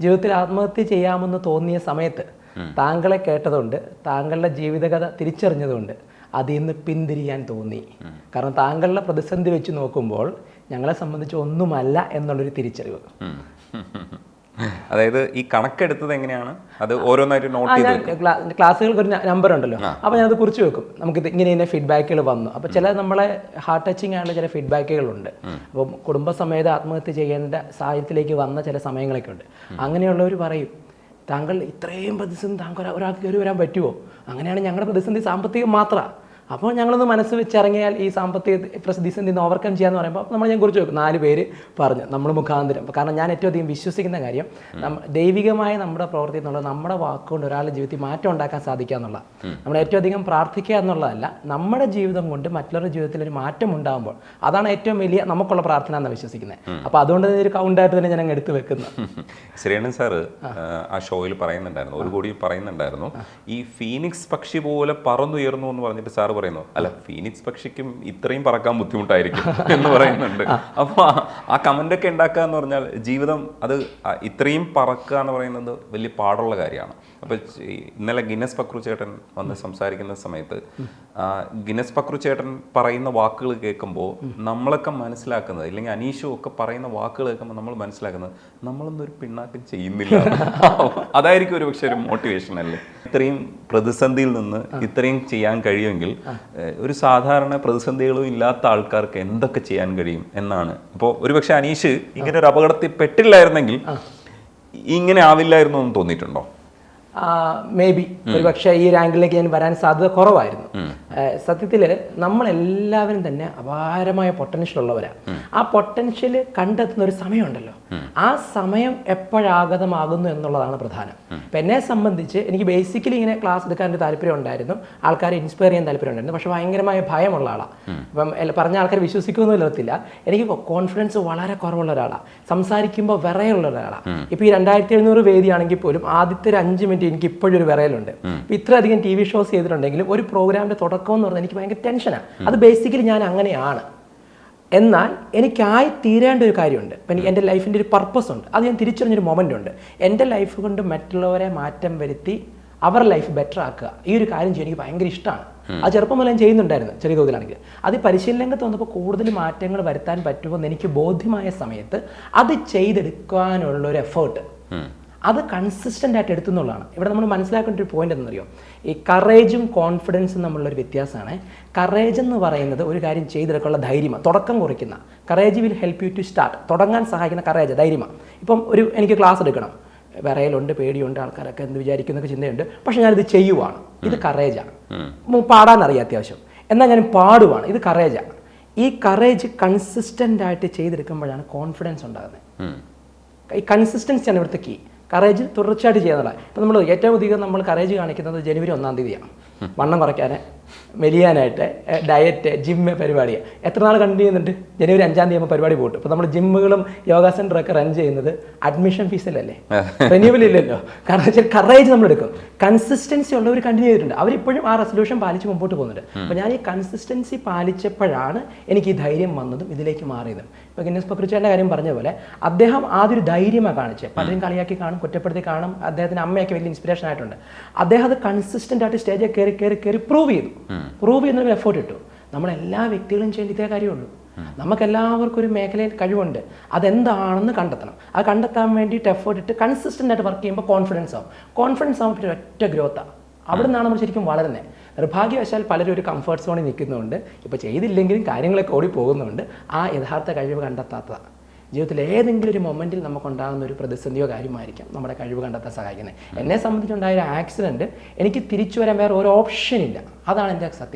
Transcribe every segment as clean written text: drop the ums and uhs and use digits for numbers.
ജീവിതത്തിൽ ആത്മഹത്യ ചെയ്യാമെന്ന് തോന്നിയ സമയത്ത് താങ്കളെ കേട്ടതുകൊണ്ട്, താങ്കളുടെ ജീവിതകഥ തിരിച്ചറിഞ്ഞതുകൊണ്ട് അതിൽ നിന്ന് പിന്തിരിയാൻ തോന്നി. കാരണം താങ്കളുടെ പ്രതിസന്ധി വെച്ച് നോക്കുമ്പോൾ ഞങ്ങളെ സംബന്ധിച്ച് ഒന്നുമല്ല എന്നുള്ളൊരു തിരിച്ചറിവ്. അതായത് ഈ കണക്കെടുത്തത് എങ്ങനെയാണ്? അത് ഓരോന്നായിട്ട് നോട്ട് ചെയ്ത് ക്ലാസ്സുകൾക്ക് ഒരു നമ്പർ ഉണ്ടല്ലോ, അപ്പോൾ ഞാനത് കുറിച്ച് വെക്കും. നമുക്കിത് ഇങ്ങനെ ഫീഡ്ബാക്കുകൾ വന്നു. അപ്പോൾ ചില നമ്മളെ ഹാർട്ട് ടച്ചിങ് ആയിട്ടുള്ള ചില ഫീഡ്ബാക്കുകളുണ്ട്. അപ്പം കുടുംബസമേത ആത്മഹത്യ ചെയ്യേണ്ട സാഹചര്യത്തിലേക്ക് വന്ന ചില സമയങ്ങളൊക്കെ ഉണ്ട്. അങ്ങനെയുള്ളവർ പറയും, താങ്കൾ ഇത്രയും പ്രതിസന്ധി താങ്കൾ ഒരാൾക്ക് കയറി വരാൻ പറ്റുമോ? അങ്ങനെയാണ് ഞങ്ങളുടെ പ്രതിസന്ധി സാമ്പത്തികം മാത്രമാണ്. അപ്പോൾ ഞങ്ങളൊന്ന് മനസ്സ് വെച്ചിറങ്ങിയാൽ ഈ സാമ്പത്തിക പ്രതിസന്ധി ഓവർകം ചെയ്യാന്ന് പറയുമ്പോൾ ഞാൻ കുറിച്ച് വെക്കും. 4 പേര് പറഞ്ഞു നമ്മൾ മുഖാന്തരം. കാരണം ഞാൻ ഏറ്റവും അധികം വിശ്വസിക്കുന്ന കാര്യം ദൈവികമായ നമ്മുടെ പ്രവൃത്തി എന്നുള്ളത് നമ്മുടെ വാക്കുകൊണ്ട് ഒരാളുടെ ജീവിതത്തിൽ മാറ്റം ഉണ്ടാക്കാൻ സാധിക്കുക എന്നുള്ള. നമ്മൾ ഏറ്റവും അധികം പ്രാർത്ഥിക്കുക എന്നുള്ളതല്ല, നമ്മുടെ ജീവിതം കൊണ്ട് മറ്റുള്ളവരുടെ ജീവിതത്തിൽ ഒരു മാറ്റം ഉണ്ടാകുമ്പോൾ അതാണ് ഏറ്റവും വലിയ നമുക്കുള്ള പ്രാർത്ഥന എന്നാണ് വിശ്വസിക്കുന്നത്. അപ്പോൾ അതുകൊണ്ട് ഒരു കൗണ്ടായിട്ട് തന്നെ ഞാൻ എടുത്തു വെക്കുന്നത്. ശ്രീയണ്ണൻ സാറ് ആ ഷോയിൽ പറയുന്നുണ്ടായിരുന്നു, ഒരു കൂടി പറയുന്നുണ്ടായിരുന്നു, ഈ ഫീനിക്സ് പക്ഷി പോലെ പറന്നുയർന്നു എന്ന് പറഞ്ഞിട്ട് സാറ് പറയുന്നു, അല്ല ഫീനിക്സ് പക്ഷിക്കും ഇത്രയും പറക്കാൻ ബുദ്ധിമുട്ടായിരിക്കും എന്ന് പറയുന്നുണ്ട്. അപ്പോൾ ആ കമന്റ് ഒക്കെ ഉണ്ടാക്കുക എന്ന് പറഞ്ഞാൽ ജീവിതം അത് ഇത്രയും പറക്കുക എന്ന് പറയുന്നത് വലിയ പാടുള്ള കാര്യമാണ്. അപ്പോൾ ഇന്നലെ ഗിന്നസ് പക്രു ചേട്ടൻ വന്ന് സംസാരിക്കുന്ന സമയത്ത് ഗിന്നസ് പക്രു ചേട്ടൻ പറയുന്ന വാക്കുകൾ കേൾക്കുമ്പോൾ നമ്മളൊക്കെ മനസ്സിലാക്കുന്നത്, ഇല്ലെങ്കിൽ അനീഷും ഒക്കെ പറയുന്ന വാക്കുകൾ കേൾക്കുമ്പോൾ നമ്മൾ മനസ്സിലാക്കുന്നത് നമ്മളൊന്നും ഒരു പിണ്ണാക്കം ചെയ്യുന്നില്ല. അതായിരിക്കും ഒരു പക്ഷേ ഒരു മോട്ടിവേഷൻ അല്ലേ? ഇത്രയും പ്രതിസന്ധിയിൽ നിന്ന് ഇത്രയും ചെയ്യാൻ കഴിയുമെങ്കിൽ ഒരു സാധാരണ പ്രതിസന്ധികളും ഇല്ലാത്ത ആൾക്കാർക്ക് എന്തൊക്കെ ചെയ്യാൻ കഴിയും എന്നാണ്. അപ്പോൾ ഒരുപക്ഷെ അനീഷ് ഇങ്ങനെ ഒരു അപകടത്തിൽ പെട്ടില്ലായിരുന്നെങ്കിൽ ഇങ്ങനെ ആവില്ലായിരുന്നു എന്ന് തോന്നിയിട്ടുണ്ടോ? മേ ബി ഒരു പക്ഷേ ഈ റാങ്കിലേക്ക് ഞാൻ വരാൻ സാധ്യത കുറവായിരുന്നു. സത്യത്തിൽ നമ്മളെല്ലാവരും തന്നെ അപാരമായ പൊട്ടൻഷ്യൽ ഉള്ളവരാണ്. ആ പൊട്ടൻഷ്യൽ കണ്ടെത്തുന്ന ഒരു സമയമുണ്ടല്ലോ, ആ സമയം എപ്പോഴാഗതമാകുന്നു എന്നുള്ളതാണ് പ്രധാനം. ഇപ്പം എന്നെ സംബന്ധിച്ച് എനിക്ക് ബേസിക്കലി ഇങ്ങനെ ക്ലാസ് എടുക്കാൻ ഒരു താല്പര്യം ഉണ്ടായിരുന്നു, ആൾക്കാരെ ഇൻസ്പയർ ചെയ്യാൻ താല്പര്യം ഉണ്ടായിരുന്നു. പക്ഷെ ഭയങ്കരമായ ഭയമുള്ള ആളാണ്. ഇപ്പം പറഞ്ഞ ആൾക്കാർ വിശ്വസിക്കുമെന്ന് ഇല്ലത്തില്ല, എനിക്ക് കോൺഫിഡൻസ് വളരെ കുറവുള്ള ഒരാളാണ്. സംസാരിക്കുമ്പോൾ വിറയുള്ള ഒരാളാണ്. ഇപ്പം ഈ 2700 വേദിയാണെങ്കിൽ പോലും ആദ്യത്തെ ഒരു 5 മിനിറ്റ് എനിക്ക് ഇപ്പോഴും ഒരു വിറയലുണ്ട്. ഇപ്പം ഇത്രയധികം TV ഷോസ് ചെയ്തിട്ടുണ്ടെങ്കിലും ഒരു പ്രോഗ്രാമിന്റെ തുടക്കം എന്ന് പറഞ്ഞാൽ എനിക്ക് ഭയങ്കര ടെൻഷനാണ്. അത് ബേസിക്കലി ഞാൻ അങ്ങനെയാണ്. എന്നാൽ എനിക്കായി തീരേണ്ട ഒരു കാര്യമുണ്ട്. ഇപ്പം എനിക്ക് എൻ്റെ ലൈഫിൻ്റെ ഒരു പർപ്പസ് ഉണ്ട്. അത് ഞാൻ തിരിച്ചറിഞ്ഞൊരു മൊമെൻ്റ് ഉണ്ട്. എൻ്റെ ലൈഫ് കൊണ്ട് മറ്റുള്ളവരെ മാറ്റം വരുത്തി അവരുടെ ലൈഫ് ബെറ്റർ ആക്കുക, ഈ ഒരു കാര്യം ചെയ്യാൻ എനിക്ക് ഭയങ്കര ഇഷ്ടമാണ്. അത് ചെറുപ്പം മുതൽ ഞാൻ ചെയ്യുന്നുണ്ടായിരുന്നു, ചെറിയ തോതിലാണെങ്കിൽ. അത് പരിശീലന രംഗത്ത് വന്നപ്പോൾ കൂടുതൽ മാറ്റങ്ങൾ വരുത്താൻ പറ്റുമെന്ന് എനിക്ക് ബോധ്യമായ സമയത്ത് അത് ചെയ്തെടുക്കാനുള്ളൊരു എഫേർട്ട്, അത് കൺസിസ്റ്റൻ്റ് ആയിട്ട് എടുത്തുന്നുള്ളതാണ്. ഇവിടെ നമ്മൾ മനസ്സിലാക്കേണ്ട ഒരു പോയിന്റ് എന്നറിയോ, ഈ കറേജും കോൺഫിഡൻസും തമ്മിലുള്ളൊരു വ്യത്യാസമാണ്. കറേജ് എന്ന് പറയുന്നത് ഒരു കാര്യം ചെയ്തെടുക്കാനുള്ള ധൈര്യമാണ്, തുടക്കം കുറിക്കുന്ന. Courage will help you to start, തുടങ്ങാൻ സഹായിക്കുന്ന കറേജ്, ധൈര്യമാണ്. ഇപ്പം എനിക്ക് ക്ലാസ് എടുക്കണം, വിറയലുണ്ട്, പേടിയുണ്ട്, ആൾക്കാരൊക്കെ എന്ത് വിചാരിക്കുന്നൊക്കെ ചിന്തയുണ്ട്, പക്ഷെ ഞാനിത് ചെയ്യുവാണ്, ഇത് കറേജാണ്. പാടാനറിയാം അത്യാവശ്യം, എന്നാൽ ഞാൻ പാടുവാണ്, ഇത് കറേജാണ്. ഈ കറേജ് കൺസിസ്റ്റൻ്റ് ആയിട്ട് ചെയ്തെടുക്കുമ്പോഴാണ് കോൺഫിഡൻസ് ഉണ്ടാകുന്നത്. ഈ കൺസിസ്റ്റൻസിയാണ് ഇവിടുത്തെ കീ. കറേജ് തുടർച്ചയായിട്ട് ചെയ്യാനുള്ള. ഇപ്പം നമ്മൾ ഏറ്റവും അധികം നമ്മൾ കറേജ് കാണിക്കുന്നത് ജനുവരി 1-ാം തീയതിയാണ്. വണ്ണം കുറയ്ക്കാൻ, മെലിയാനായിട്ട്, ഡയറ്റ്, ജിമ്മ് പരിപാടി എത്ര നാൾ കണ്ടിന്യൂ ചെയ്യുന്നുണ്ട്? ജനുവരി 5-ാം തീയതി ആകുമ്പോൾ പരിപാടി പോയിട്ടു. ഇപ്പോൾ നമ്മൾ ജിമ്മുകളും യോഗ സെൻ്ററൊക്കെ റൺ ചെയ്യുന്നത് അഡ്മിഷൻ ഫീസിലല്ലേ, റിന്യൂവൽ ഇല്ലല്ലോ. കാരണം വെച്ചാൽ കറേജ് നമ്മൾ എടുക്കും. കൺസിസ്റ്റൻസി ഉള്ളവർ കണ്ടിന്യൂ ചെയ്തിട്ടുണ്ട്, അവരിപ്പോഴും ആ റെസൊല്യൂഷൻ പാലിച്ച് മുമ്പോട്ട് പോകുന്നുണ്ട്. അപ്പോൾ ഞാൻ ഈ കൺസിസ്റ്റൻസി പാലിച്ചപ്പോഴാണ് എനിക്ക് ഈ ധൈര്യം വന്നതും ഇതിലേക്ക് മാറിയതും. ഇപ്പോൾ ഗിന്നസ് പക്രുച്ചേൻ്റെ കാര്യം പറഞ്ഞ പോലെ അദ്ദേഹം ആദ്യൊരു ധൈര്യമാണ് കാണിച്ചത്. പലരും കളിയാക്കി കാണും, കുറ്റപ്പെടുത്തി കാണും, അദ്ദേഹത്തിൻ്റെ അമ്മയൊക്കെ വലിയ ഇൻസ്പിറേഷൻ ആയിട്ടുണ്ട്. അദ്ദേഹം അത് കൺസിസ്റ്റൻ്റ് ആയിട്ട് സ്റ്റേജിൽ കയറി പ്രൂവ് ചെയ്യുന്നൊരു എഫേർട്ട് ഇട്ടു. നമ്മളെല്ലാ വ്യക്തികളും ചെയ്യേണ്ട ഇതേ കാര്യമുള്ളൂ. നമുക്കെല്ലാവർക്കും ഒരു മേഖലയിൽ കഴിവുണ്ട്, അതെന്താണെന്ന് കണ്ടെത്തണം. അത് കണ്ടെത്താൻ വേണ്ടിയിട്ട് എഫേർട്ട് ഇട്ട് കൺസിസ്റ്റൻ്റ് ആയിട്ട് വർക്ക് ചെയ്യുമ്പോൾ കോൺഫിഡൻസ് ആവും. കോൺഫിഡൻസ് ആകുമ്പോൾ പിന്നെ ഒറ്റ ഗ്രോത്താണ്. അവിടെ നിന്നാണ് നമ്മൾ ശരിക്കും വളരുന്നത്. നിർഭാഗ്യവശാൽ പലരും ഒരു കംഫർട്ട് സോണിൽ നിൽക്കുന്നുണ്ട്, ഇപ്പോൾ ചെയ്തില്ലെങ്കിലും കാര്യങ്ങളൊക്കെ ഓടി പോകുന്നുണ്ട്. ആ യഥാർത്ഥ കഴിവ് കണ്ടെത്താത്തതാണ്. ജീവിതത്തിൽ ഏതെങ്കിലും ഒരു മൊമെൻറ്റിൽ നമുക്കുണ്ടാകുന്ന ഒരു പ്രതിസന്ധിയോ കാര്യമായിരിക്കാം നമ്മുടെ കഴിവ് കണ്ടെത്താൻ സഹായിക്കുന്നത്. എന്നെ സംബന്ധിച്ചുണ്ടായ ഒരു ആക്സിഡൻറ്റ് എനിക്ക് തിരിച്ചു വരാൻ വേറെ ഒരു ഓപ്ഷൻ ഇല്ല. അതാണ് എൻ്റെ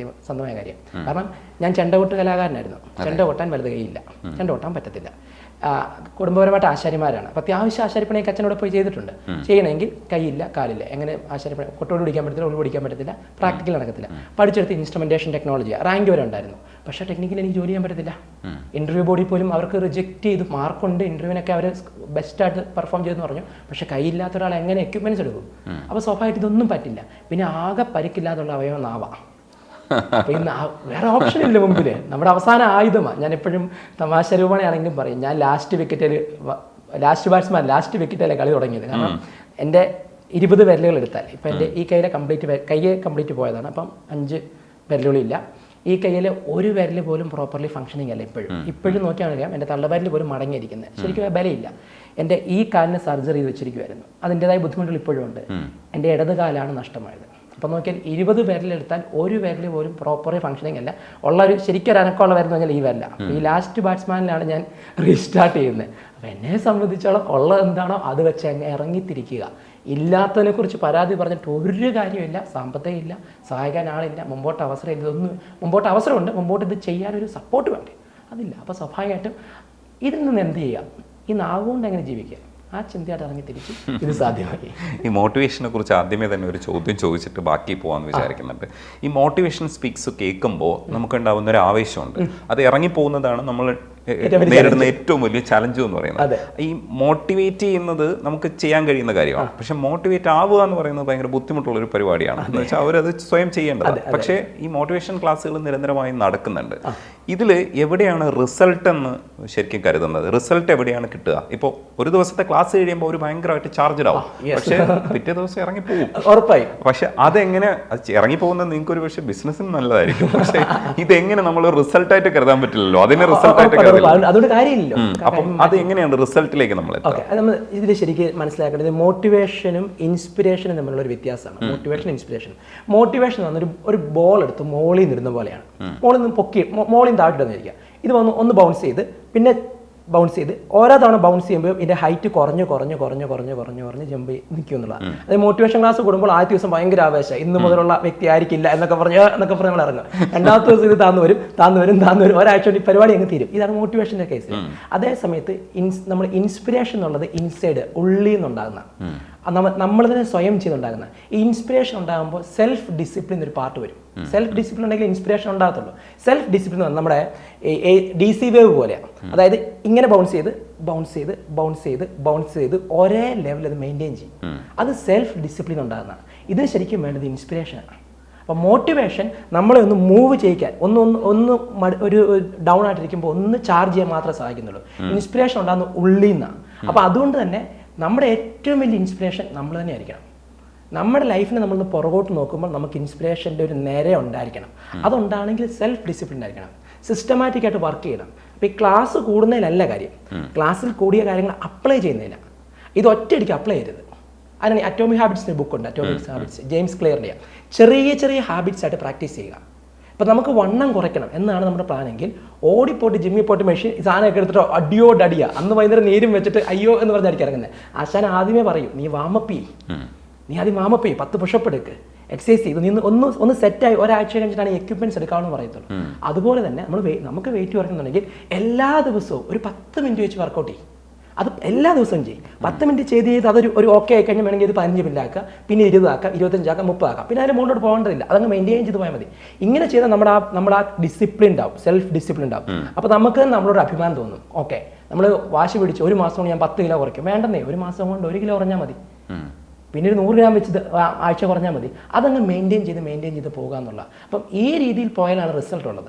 സ്വന്തമായ കാര്യം. കാരണം ഞാൻ ചെണ്ടകൊട്ട് കലാകാരനായിരുന്നു. ചെണ്ട കൊട്ടാൻ വലുത് കൈയില്ല, ചെണ്ട കൊട്ടാൻ പറ്റത്തില്ല. കുടുംബപരമായിട്ട് ആശാരിമാരാണ്. അപ്പോൾ അത്യാവശ്യം ആശാരിപ്പണിയൊക്കെ അച്ഛനോട് പോയി ചെയ്തിട്ടുണ്ട്. ചെയ്യണമെങ്കിൽ കൈയില്ല, കാലില്ല, എങ്ങനെ ആശാരിപ്പണി കൊട്ടോട് പിടിക്കാൻ പറ്റത്തില്ല, ഉള്ളു പിടിക്കാൻ പറ്റത്തില്ല, പ്രാക്ടിക്കൽ നടക്കത്തില്ല. പഠിച്ചെടുത്ത് ഇൻസ്ട്രുമെൻറ്റേഷൻ ടെക്നോളജി റാങ്ക് വരെ ഉണ്ടായിരുന്നു. പക്ഷേ ടെക്നിക്കലി എനിക്ക് ജോലി ചെയ്യാൻ പറ്റത്തില്ല. ഇൻ്റർവ്യൂ ബോർഡിൽ പോലും അവർക്ക് റിജക്റ്റ് ചെയ്ത്, മാർക്കുണ്ട്, ഇൻ്റർവ്യൂവിനൊക്കെ അവർ ബെസ്റ്റായിട്ട് പെർഫോം ചെയ്തെന്ന് പറഞ്ഞു. പക്ഷേ കൈയില്ലാത്ത ഒരാൾ എങ്ങനെ എക്യുപ്മെൻറ്റ്സ് എടുക്കും? അപ്പോൾ സ്വാഭാവികമായിട്ട് ഇതൊന്നും പറ്റില്ല. പിന്നെ ആകെ പരിക്കില്ലാതുള്ള അവയവം നാവാം. അപ്പോൾ ഇന്ന് വേറെ ഓപ്ഷൻ ഇല്ല മുമ്പിൽ. നമ്മുടെ അവസാന ആയുധമാണ്. ഞാൻ എപ്പോഴും തമാശ രൂപമാണെങ്കിലും പറയും, ഞാൻ ലാസ്റ്റ് വിക്കറ്റിൽ ലാസ്റ്റ് ബാറ്റ്സ്മാൻ ലാസ്റ്റ് വിക്കറ്റല്ലേ കളി തുടങ്ങിയത്. കാരണം എൻ്റെ 20 വിരലുകൾ എടുത്താൽ ഇപ്പം എൻ്റെ ഈ കയ്യിലെ കംപ്ലീറ്റ് പോയതാണ്. അപ്പം 5 വിരലുകളില്ല. ഈ കയ്യിൽ ഒരു വിരൽ പോലും പ്രോപ്പർലി ഫംഗ്ഷനിങ് അല്ല ഇപ്പോഴും നോക്കിയാൽ അറിയാം. എൻ്റെ തള്ളവിരൽ പോലും മടങ്ങിയിരിക്കുന്നത്, ശരിക്കും ബലമില്ല. എൻ്റെ ഈ കാലിന് സർജറി ചെയ്ത് വെച്ചിരിക്കുമായിരുന്നു. അതിൻ്റെതായ ബുദ്ധിമുട്ടുകൾ ഇപ്പോഴും ഉണ്ട്. എൻ്റെ ഇടത് കാലാണ് നഷ്ടമായത്. അപ്പോൾ നോക്കിയാൽ 20 വിരലെടുത്താൽ ഒരു വിരൽ പോലും പ്രോപ്പർലി ഫംഗ്ഷനിങ് അല്ല. ഉള്ളൊരു ശരിക്കൊരു അനക്കമുള്ള വരുന്ന പറഞ്ഞാൽ ഈ വിരല. ഈ ലാസ്റ്റ് ബാറ്റ്സ്മാനിലാണ് ഞാൻ റീസ്റ്റാർട്ട് ചെയ്യുന്നത്. അപ്പോൾ എന്നെ സംബന്ധിച്ചോളം ഉള്ളത് എന്താണോ അത് വെച്ച് അങ്ങ് ഇറങ്ങിത്തിരിക്കുക. ഇല്ലാത്തതിനെ കുറിച്ച് പരാതി പറഞ്ഞിട്ട് ഒരു കാര്യമില്ല. സാമ്പത്തികം ഇല്ല, സഹായിക്കാൻ ആളില്ല, മുമ്പോട്ട് അവസരമില്ല. ഇതൊന്നും മുമ്പോട്ട് അവസരമുണ്ട്, മുമ്പോട്ട് ഇത് ചെയ്യാനൊരു സപ്പോർട്ട് വേണ്ടേ, അതില്ല. അപ്പോൾ സ്വാഭാവികമായിട്ടും ഇതിൽ നിന്ന് എന്ത് ചെയ്യാം, ഈ നാവുകൊണ്ട് എങ്ങനെ ജീവിക്കാം, ആ ചിന്തയായിട്ട് ഇറങ്ങി തിരിച്ച് ഇത് സാധ്യമായി. ഈ മോട്ടിവേഷനെ കുറിച്ച് ആദ്യമേ തന്നെ ഒരു ചോദ്യം ചോദിച്ചിട്ട് ബാക്കി പോകാമെന്ന് വിചാരിക്കുന്നുണ്ട്. ഈ മോട്ടിവേഷൻ സ്പീക്സ് കേൾക്കുമ്പോൾ നമുക്കുണ്ടാവുന്ന ഒരു ആവേശമുണ്ട്. അത് ഇറങ്ങിപ്പോകുന്നതാണ് നമ്മൾ നേരിടുന്ന ഏറ്റവും വലിയ ചലഞ്ച് എന്ന് പറയുന്നത്. ഈ മോട്ടിവേറ്റ് ചെയ്യുന്നത് നമുക്ക് ചെയ്യാൻ കഴിയുന്ന കാര്യമാണ്. പക്ഷെ മോട്ടിവേറ്റ് ആവുക എന്ന് പറയുന്നത് ഭയങ്കര ബുദ്ധിമുട്ടുള്ള ഒരു പരിപാടിയാണ്. എന്ന് വെച്ചാൽ അവരത് സ്വയം ചെയ്യേണ്ടത്. പക്ഷേ ഈ മോട്ടിവേഷൻ ക്ലാസ്സുകൾ നിരന്തരമായി നടക്കുന്നുണ്ട്. ഇതിൽ എവിടെയാണ് റിസൾട്ട് എന്ന് ശരിക്കും കരുതുന്നത്? റിസൾട്ട് എവിടെയാണ് കിട്ടുക? ഇപ്പോൾ ഒരു ദിവസത്തെ ക്ലാസ് കഴിയുമ്പോൾ ഒരു ഭയങ്കരമായിട്ട് ചാർജഡ് ആവും, പക്ഷേ പിറ്റേ ദിവസം ഇറങ്ങിപ്പോകും ഉറപ്പായി. പക്ഷെ അതെങ്ങനെ ഇറങ്ങിപ്പോകുന്നത് നിങ്ങൾക്ക് ഒരു പക്ഷേ ബിസിനസ്സിന് നല്ലതായിരിക്കും. പക്ഷേ ഇതെങ്ങനെ നമ്മൾ റിസൾട്ടായിട്ട് കരുതാൻ പറ്റില്ലല്ലോ. അതിനെ റിസൾട്ടായിട്ട് അതുകൊണ്ട് കാര്യമില്ലല്ലോ. അപ്പം അത് എങ്ങനെയാണ് റിസൾട്ടിലേക്ക് നമ്മൾ നമ്മൾ ഇതിൽ ശരിക്കും മനസ്സിലാക്കേണ്ടത് മോട്ടിവേഷനും ഇൻസ്പിറേഷനും തമ്മിലുള്ള ഒരു വ്യത്യാസമാണ്. Motivation inspiration. മോട്ടിവേഷൻ എന്ന് പറഞ്ഞാൽ ഒരു ബോൾ എടുത്ത് മോളിൽ നിന്നിരുന്ന പോലെയാണ്. മോളിൽ നിന്ന് പൊക്കി മോളിൽ നിന്ന് താഴ്ത്തിടുന്നിരിക്കുക. ഇത് ഒന്ന് ബൗൺസ് ചെയ്ത് പിന്നെ ബൗൺസ് ചെയ്ത് ഓരോ തവണ ബൗൺസ് ചെയ്യുമ്പോൾ ഇതിൻ്റെ ഹൈറ്റ് കുറഞ്ഞ് ജമ്പ് നിൽക്കും എന്നുള്ളതാണ്. അത് മോട്ടിവേഷൻ ക്ലാസ് കൂടുമ്പോൾ ആദ്യ ദിവസം ഭയങ്കര ആവേശം, ഇന്ന് മുതലുള്ള വ്യക്തി ആയിരിക്കില്ല എന്നൊക്കെ പറഞ്ഞ് നമ്മൾ ഇറങ്ങും. രണ്ടാമത്തെ ദിവസം ഇത് താന്നു വരും ഒരാഴ്ച കൊണ്ട് ഈ പരിപാടി അങ്ങ് തീരും. ഇതാണ് മോട്ടിവേഷൻ്റെ കേസ്. അതേ സമയത്ത് നമ്മൾ ഇൻസ്പിറേഷൻ എന്നുള്ളത് ഇൻസൈഡ് ഉള്ളിൽ നിന്നുണ്ടാകുന്ന, നമ്മൾ തന്നെ സ്വയം ചെയ്തുണ്ടാകുന്ന. ഈ ഇൻസ്പിറേഷൻ ഉണ്ടാകുമ്പോൾ സെൽഫ് ഡിസിപ്ലിൻ ഒരു പാർട്ട് വരും. സെൽഫ് ഡിസിപ്ലിൻ ഉണ്ടെങ്കിൽ ഇൻസ്പിറേഷൻ ഉണ്ടാകത്തുള്ളൂ. സെൽഫ് ഡിസിപ്ലിൻ നമ്മുടെ DC വേവ് പോലെയാണ്. അതായത് ഇങ്ങനെ ബൗൺസ് ചെയ്ത് ഒരേ ലെവലിൽ അത് മെയിൻറ്റെയിൻ ചെയ്യും. അത് സെൽഫ് ഡിസിപ്ലിൻ ഉണ്ടാകുന്നതാണ്. ഇത് ശരിക്കും വേണ്ടത് ഇൻസ്പിറേഷനാണ്. അപ്പോൾ മോട്ടിവേഷൻ നമ്മളെ ഒന്ന് മൂവ് ചെയ്യിക്കാൻ, ഒരു ഡൗൺ ആയിട്ടിരിക്കുമ്പോൾ ഒന്ന് ചാർജ് ചെയ്യാൻ മാത്രമേ സഹായിക്കുന്നുള്ളൂ. ഇൻസ്പിറേഷൻ ഉണ്ടാകുന്ന ഉള്ളിൽ നിന്നാണ്. അപ്പോൾ അതുകൊണ്ട് തന്നെ നമ്മുടെ ഏറ്റവും വലിയ ഇൻസ്പിറേഷൻ നമ്മൾ തന്നെ ആയിരിക്കണം. നമ്മുടെ ലൈഫിനെ നമ്മളൊന്ന് പുറകോട്ട് നോക്കുമ്പോൾ നമുക്ക് ഇൻസ്പിറേഷൻ്റെ ഒരു നിര ഉണ്ടായിരിക്കണം. അതുണ്ടാണെങ്കിൽ സെൽഫ് ഡിസിപ്ലിൻ ആയിരിക്കണം. സിസ്റ്റമാറ്റിക് ആയിട്ട് വർക്ക് ചെയ്യണം. അപ്പോൾ ഈ ക്ലാസ് കൂടുന്നതിലല്ല കാര്യം, ക്ലാസ്സിൽ കൂടിയ കാര്യങ്ങൾ അപ്ലൈ ചെയ്യുന്നതില്ല. ഇത് ഒറ്റയടിക്ക് അപ്ലൈ ചെയ്യരുത്. അതിനാണ് അറ്റോമിക് ഹാബിറ്റ്സിൻ്റെ ബുക്കുണ്ട്, അറ്റോമിക് ഹാബിറ്റ്സ്, ജെയിംസ് ക്ലിയറിൻ്റെ. ചെറിയ ഹാബിറ്റ്സ് ആയിട്ട് പ്രാക്ടീസ് ചെയ്യുക. ഇപ്പം നമുക്ക് വണ്ണം കുറയ്ക്കണം എന്നാണ് നമ്മുടെ പ്ലാനെങ്കിൽ ഓടിപ്പോട്ട് ജിമ്മിൽ പോയിട്ട് മെഷീൻ സാധനമൊക്കെ എടുത്തിട്ടോ അടിയാ അന്ന് വൈകുന്നേരം നീരും വെച്ചിട്ട് അയ്യോ എന്ന് പറഞ്ഞായിരിക്കും ഇറങ്ങുന്നത്. ആശാൻ ആദ്യമേ പറയും, നീ വാമപ്പ് 10 പുഷപ്പ് എടുക്ക്, എക്സസൈസ് ചെയ്ത് നീ ഒന്ന് സെറ്റായി ഒരാഴ്ച കഴിഞ്ഞിട്ടാണ് എക്യുപ്മെന്റ്സ് എടുക്കാമെന്ന് പറയത്തുള്ളൂ. അതുപോലെ തന്നെ നമുക്ക് വെയിറ്റ് കുറയ്ക്കുന്നുണ്ടെങ്കിൽ എല്ലാ ദിവസവും ഒരു 10 മിനിറ്റ് വെച്ച് വർക്കൗട്ട് ചെയ്യും. അത് എല്ലാ ദിവസവും ചെയ്യും. 10 മിനിറ്റ് ചെയ്ത് അതൊരു ഓക്കെ ആയി കഴിഞ്ഞാൽ വേണമെങ്കിൽ ഇത് 15 മിനിറ്റ് ആക്കുക, പിന്നെ 20 ആക്കുക, 25 ആക്കുക, 30 ആക്കുക. പിന്നെ അതിന് മുന്നോട്ട് പോകേണ്ടതില്ല, അതങ്ങ് മെയിൻറ്റെയിൻ ചെയ്ത് പോയാൽ മതി. ഇങ്ങനെ ചെയ്താൽ നമ്മുടെ ആ ഡിസിപ്ലിൻ ഉണ്ടാവും, സെൽഫ് ഡിസിപ്ലിൻ ഉണ്ടാവും. അപ്പോൾ നമുക്ക് നമ്മളോട് അഭിമാനം തോന്നും. ഓക്കെ, നമ്മൾ വാശി പിടിച്ച് ഒരു മാസം കൊണ്ട് ഞാൻ 10 കിലോ കുറയ്ക്കും, വേണ്ടെന്നേ, ഒരു മാസം കൊണ്ട് 1 കിലോ കുറഞ്ഞാൽ മതി, പിന്നെ ഒരു 100 ഗ്രാം വെച്ച് ആഴ്ച കുറഞ്ഞാൽ മതി. അതങ്ങ് മെയിൻറ്റെയിൻ ചെയ്ത് പോകുക എന്നുള്ള. അപ്പം ഈ രീതിയിൽ പോയാലാണ് റിസൾട്ട് ഉള്ളത്.